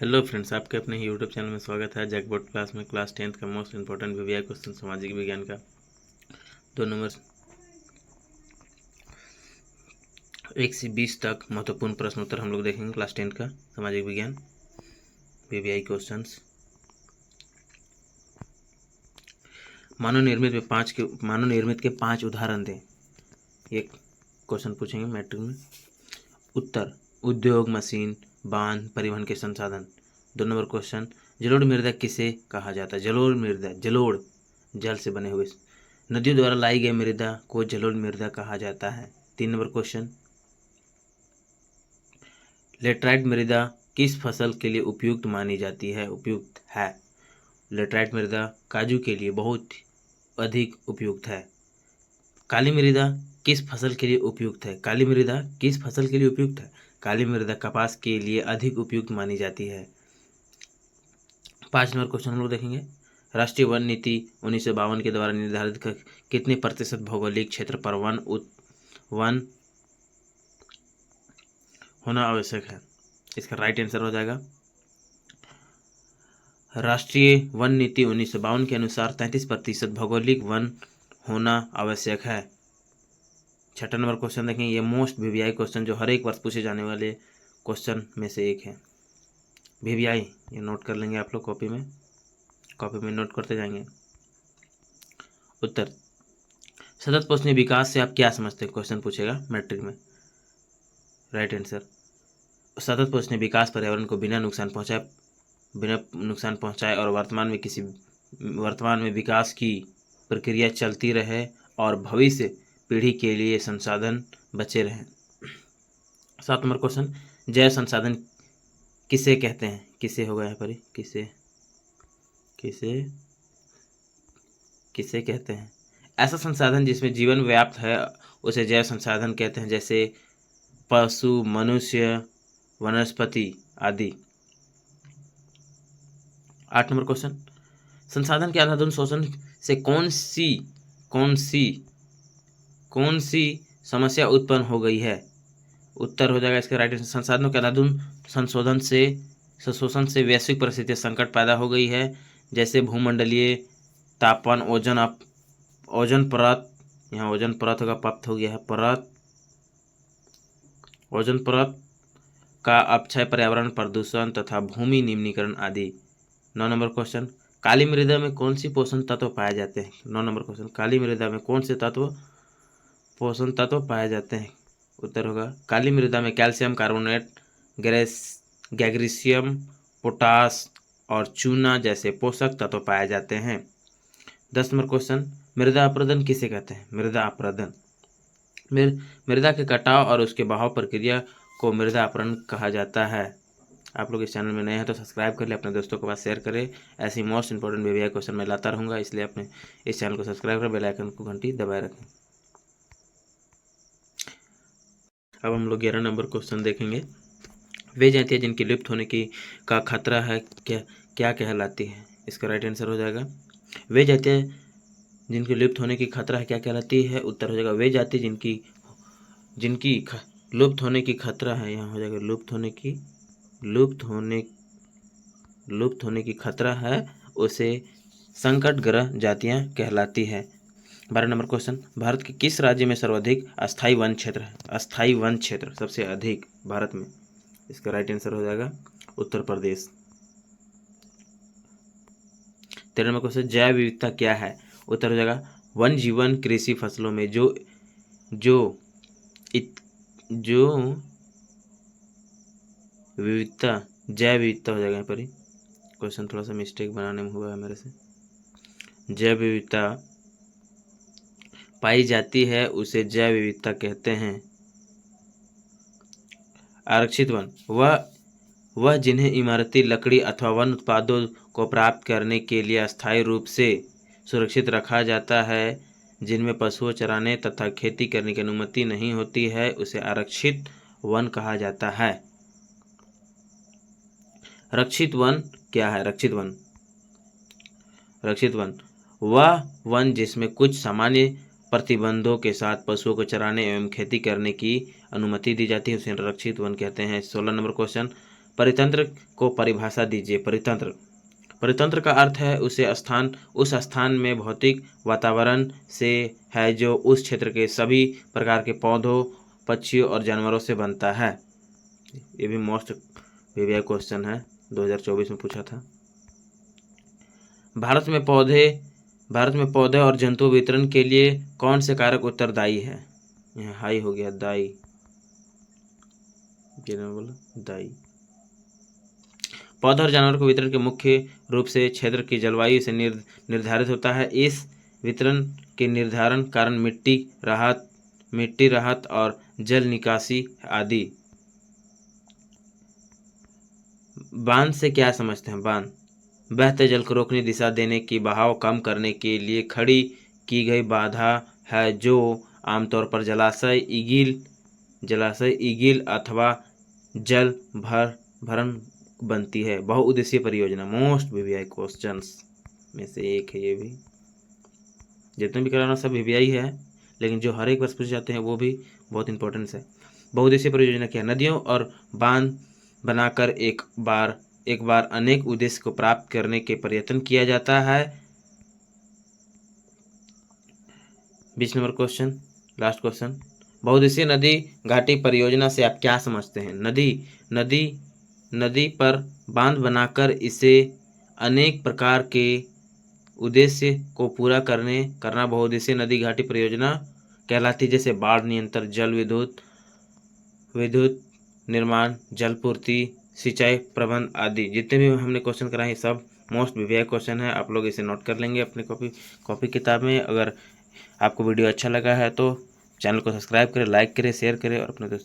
Hello friends, आपके अपने ही YouTube channel में स्वागत है। जैकबोर्ड क्लास में क्लास 10th का मोस्ट इंपॉर्टेंट वीवीआई क्वेश्चन सामाजिक विज्ञान का 2 नंबर 1 से 20 तक महत्वपूर्ण प्रश्न उत्तर हम लोग देखेंगे। क्लास 10th का सामाजिक विज्ञान वीवीआई क्वेश्चंस। मानव निर्मित के 5 उदाहरण दें। ये क्वेश्चन पूछेंगे मैट्रिक में। उत्तर: उद्योग, मशीन, बांध, परिवहन के संसाधन। 2 नंबर क्वेश्चन: जलोढ़ मृदा किसे कहा जाता है? जलोढ़ जल से बने हुए नदियों द्वारा लाई गई मृदा को जलोढ़ मृदा कहा जाता है। 3 नंबर क्वेश्चन: लेटराइट मृदा किस फसल के लिए उपयुक्त मानी जाती है? उपयुक्त है। लेटराइट मृदा काजू के लिए बहुत अधिक उपयुक्त है। काली मृदा किस फसल के लिए उपयुक्त है? काली मृदा किस फसल के लिए उपयुक्त है? काली मृदा कपास के लिए अधिक उपयुक्त मानी जाती है। 5 नंबर क्वेश्चन हम लोग देखेंगे। राष्ट्रीय वन नीति 1952 के द्वारा निर्धारित कितने प्रतिशत भौगोलिक क्षेत्र पर वन होना आवश्यक है? इसका राइट आंसर हो जाएगा राष्ट्रीय वन नीति 1952 के अनुसार 33% भौगोलिक वन होना आवश्यक है। 6 नंबर क्वेश्चन देखें। ये मोस्ट वीवीआई क्वेश्चन जो हर एक वर्ष पूछे जाने वाले क्वेश्चन में से एक है। वीवीआई ये नोट कर लेंगे आप लोग कॉपी में नोट करते जाएंगे। उत्तर: सतत पोषणीय विकास से आप क्या समझते हैं? क्वेश्चन पूछेगा मैट्रिक में। राइट आंसर: सतत पोषणीय विकास पर्यावरण को बिना नुकसान पहुंचाए और वर्तमान में विकास की प्रक्रिया चलती रहे और भविष्य पीढ़ी के लिए संसाधन बचे रहें। 7 नंबर क्वेश्चन: जैव संसाधन किसे कहते हैं? किसे होगा यहाँ पर? किसे कहते हैं? ऐसा संसाधन जिसमें जीवन व्याप्त है उसे जैव संसाधन कहते हैं, जैसे पशु, मनुष्य, वनस्पति आदि। 8 नंबर क्वेश्चन: संसाधन के अंधाधुंध शोषण से कौन सी समस्या उत्पन्न हो गई है? उत्तर हो जाएगा इसका राइट आंसर: संसाधनों के अंधाधुंध शोषण से वैश्विक परिस्थितियां संकट पैदा हो गई है, जैसे भूमंडलीय तापमान, ओजोन परत, यहाँ ओजोन परत होगा, पप्त हो गया है परत, ओजोन परत का अपक्षय, पर्यावरण प्रदूषण तथा भूमि निम्नीकरण आदि। 9 नंबर क्वेश्चन: काली मृदा में कौन सी पोषण तत्व पाए जाते हैं? 9 नंबर क्वेश्चन: काली मृदा में कौन से पोषण तत्व पाए जाते हैं? उत्तर होगा काली मृदा में कैल्शियम कार्बोनेट, मैग्नीशियम, पोटास और चूना जैसे पोषक तत्व पाए जाते हैं। 10 नंबर क्वेश्चन: मृदा अपरदन किसे कहते हैं? मृदा अपरदन मृदा के कटाव और उसके बहाव प्रक्रिया को मृदा अपरदन कहा जाता है। आप लोग इस चैनल में नए हैं तो सब्सक्राइब कर ले, अपने दोस्तों के पास शेयर करें। ऐसी मोस्ट इंपॉर्टेंट वीवीआई क्वेश्चन मैं लाता रहूँगा, इसलिए अपने इस चैनल को सब्सक्राइब करें, बेल आइकन को घंटी दबाए रखें। अब हम लोग 11 नंबर क्वेश्चन देखेंगे। वे जातियाँ जिनकी लुप्त होने का खतरा है क्या कहलाती है? इसका राइट आंसर हो जाएगा वे जातियाँ जिनकी लुप्त होने की खतरा है क्या कहलाती है? उत्तर हो जाएगा वे जाति जिनकी लुप्त होने की खतरा है, यहाँ हो जाएगा लुप्त होने की खतरा है, उसे संकटग्रस्त जातियाँ कहलाती है। 12 नंबर क्वेश्चन: भारत के किस राज्य में सर्वाधिक अस्थायी वन क्षेत्र है? अस्थायी वन क्षेत्र सबसे अधिक भारत में। इसका राइट आंसर हो जाएगा उत्तर प्रदेश। 13 नंबर क्वेश्चन: जैव विविधता क्या है? उत्तर हो जाएगा वन जीवन कृषि फसलों में जो विविधता, जैव विविधता हो जाएगा। यहाँ पर ही क्वेश्चन थोड़ा सा मिस्टेक बनाने में हुआ है मेरे से। जैव विविधता पाई जाती है उसे जैव विविधता कहते हैं। आरक्षित वन वह जिन्हें इमारती लकड़ी अथवा वन उत्पादों को प्राप्त करने के लिए अस्थायी रूप से सुरक्षित रखा जाता है, जिनमें पशुओं चराने तथा खेती करने की अनुमति नहीं होती है, उसे आरक्षित वन कहा जाता है। रक्षित वन क्या है? रक्षित वन वह वन जिसमें कुछ सामान्य प्रतिबंधों के साथ पशुओं को चराने एवं खेती करने की अनुमति दी जाती है, उसे रक्षित वन कहते हैं। 16 नंबर क्वेश्चन: परितंत्र को परिभाषा दीजिए। परितंत्र का अर्थ है उस स्थान में भौतिक वातावरण से है जो उस क्षेत्र के सभी प्रकार के पौधों, पक्षियों और जानवरों से बनता है। ये भी मोस्ट वीवीआई क्वेश्चन है, 2024 में पूछा था। भारत में पौधे और जंतु वितरण के लिए कौन से कारक उत्तरदायी है? यहाँ हाई हो गया, दाई, बोला दाई। पौधे और जानवरों के वितरण के मुख्य रूप से क्षेत्र की जलवायु से निर्धारित होता है। इस वितरण के निर्धारण कारण मिट्टी राहत और जल निकासी आदि। बांध से क्या समझते हैं? बांध बहते जल को रोकने, दिशा देने की, बहाव कम करने के लिए खड़ी की गई बाधा है जो आमतौर पर जलाशय, ईगिल अथवा जल भरण बनती है। बहुउद्देशीय परियोजना, मोस्ट वीवीआई क्वेश्चंस में से एक है ये भी। जितने भी कराना सब वीवीआई है, लेकिन जो हर एक वर्ष पूछे जाते हैं वो भी बहुत इंपॉर्टेंट है। बहुउद्देशीय परियोजना क्या है? नदियों और बांध बनाकर एक बार अनेक उद्देश्य को प्राप्त करने के प्रयत्न किया जाता है। 20 नंबर क्वेश्चन, लास्ट क्वेश्चन। बहुउद्देशीय नदी घाटी परियोजना से आप क्या समझते हैं? नदी पर बांध बनाकर इसे अनेक प्रकार के उद्देश्य को पूरा करना बहुउद्देशीय नदी घाटी परियोजना कहलाती है। जैसे बाढ़ नियंत्रण, जल विद्युत निर्माण, जलपूर्ति, सिंचाई प्रबंध आदि। जितने भी हमने क्वेश्चन कराए सब मोस्ट वीवीआई क्वेश्चन है। आप लोग इसे नोट कर लेंगे अपने कॉपी किताब में। अगर आपको वीडियो अच्छा लगा है तो चैनल को सब्सक्राइब करें, लाइक करें, शेयर करें और अपने दोस्तों